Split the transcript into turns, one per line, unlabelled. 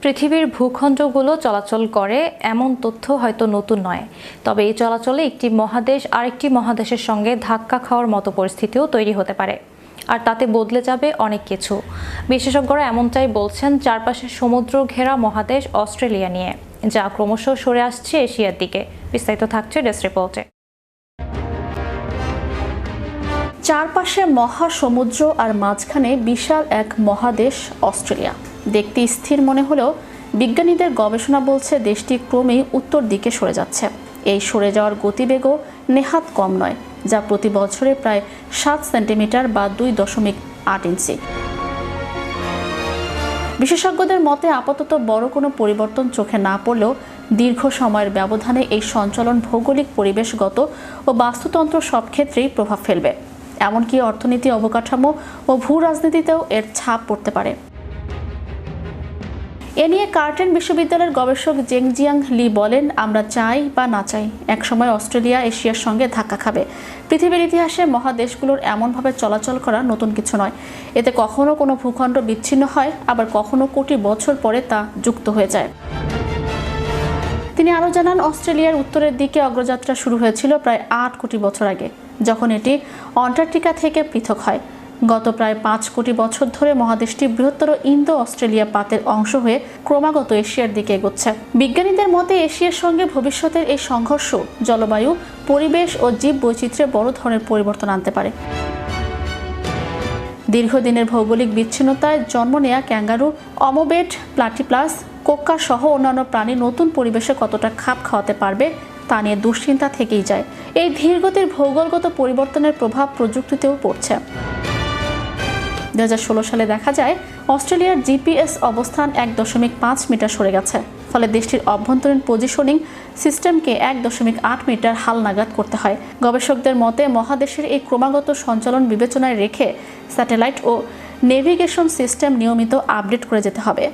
পৃথিবীর ভূখণ্ডগুলো চলাচল করে এমন তথ্য হয়তো নতুন নয়, তবে এই চলাচলে একটি মহাদেশ আরেকটি মহাদেশের সঙ্গে ধাক্কা খাওয়ার মতো পরিস্থিতিও তৈরি হতে পারে, আর তাতে বদলে যাবে অনেক কিছু। বিশেষজ্ঞরা এমনটাই বলছেন চারপাশে সমুদ্র ঘেরা মহাদেশ অস্ট্রেলিয়া নিয়ে, যা ক্রমশ সরে আসছে এশিয়ার দিকে। বিস্তারিত থাকছে ডেস্ক রিপোর্টে।
চারপাশে মহাসমুদ্র আর মাঝখানে বিশাল এক মহাদেশ অস্ট্রেলিয়া। দেখতে স্থির মনে হলেও বিজ্ঞানীদের গবেষণা বলছে দেশটি ক্রমেই উত্তর দিকে সরে যাচ্ছে। এই সরে যাওয়ার গতিবেগও নেহাত কম নয়, যা প্রতি বছরে প্রায় 7 সেন্টিমিটার বা 2.8 ইঞ্চি। বিশেষজ্ঞদের মতে আপাতত বড় কোনো পরিবর্তন চোখে না পড়লেও দীর্ঘ সময়ের ব্যবধানে এই সঞ্চালন ভৌগোলিক, পরিবেশগত ও বাস্তুতন্ত্র সব ক্ষেত্রেই প্রভাব ফেলবে। এমনকি অর্থনীতি, অবকাঠামো ও ভূ রাজনীতিতেও এর ছাপ পড়তে পারে। এ নিয়ে কার্টেন বিশ্ববিদ্যালয়ের গবেষক জেংজিয়াং লি বলেন, আমরা চাই বা না চাই একসময় অস্ট্রেলিয়া এশিয়ার সঙ্গে ধাক্কা খাবে। পৃথিবীর ইতিহাসে মহাদেশগুলোর এমনভাবে চলাচল করা নতুন কিছু নয়। এতে কখনো কোনো ভূখণ্ড বিচ্ছিন্ন হয়, আবার কখনো কোটি বছর পরে তা যুক্ত হয়ে যায়। তিনি আরও জানান, অস্ট্রেলিয়ার উত্তরের দিকে অগ্রযাত্রা শুরু হয়েছিল প্রায় 8 কোটি বছর আগে, যখন এটি অন্টার্কটিকা থেকে পৃথক হয়। গত প্রায় 5 কোটি বছর ধরে মহাদেশটি বৃহত্তর ইন্দো অস্ট্রেলিয়া পাতের অংশ হয়ে ক্রমাগত এশিয়ার দিকে এগোচ্ছে। বিজ্ঞানীদের মতে এশিয়ার সঙ্গে ভবিষ্যতের এই সংঘর্ষ জলবায়ু, পরিবেশ ও জীব বৈচিত্র্যে বড় ধরনের পরিবর্তন আনতে পারে। দীর্ঘদিনের ভৌগোলিক বিচ্ছিন্নতায় জন্ম নেয়া ক্যাঙ্গারু, অমোবেট, প্লাটিপ্লাস, কোক্কা সহ অন্যান্য প্রাণী নতুন পরিবেশে কতটা খাপ খাওয়াতে পারবে তা নিয়ে দুশ্চিন্তা থেকেই যায়। এই ধীরগতির ভৌগোলগত পরিবর্তনের প্রভাব প্রযুক্তিতেও পড়ছে। 2016 সালে দেখা যায় অস্ট্রেলিয়ার জিপিএস অবস্থান 1.5 মিটার সরে গেছে। ফলে দেশটির অভ্যন্তরীণ পজিশনিং সিস্টেমকে 1.8 মিটার হালনাগাদ করতে হয়। গবেষকদের মতে মহাদেশের এই ক্রমাগত সঞ্চালন বিবেচনায় রেখে স্যাটেলাইট ও নেভিগেশন সিস্টেম নিয়মিত আপডেট করে যেতে হবে।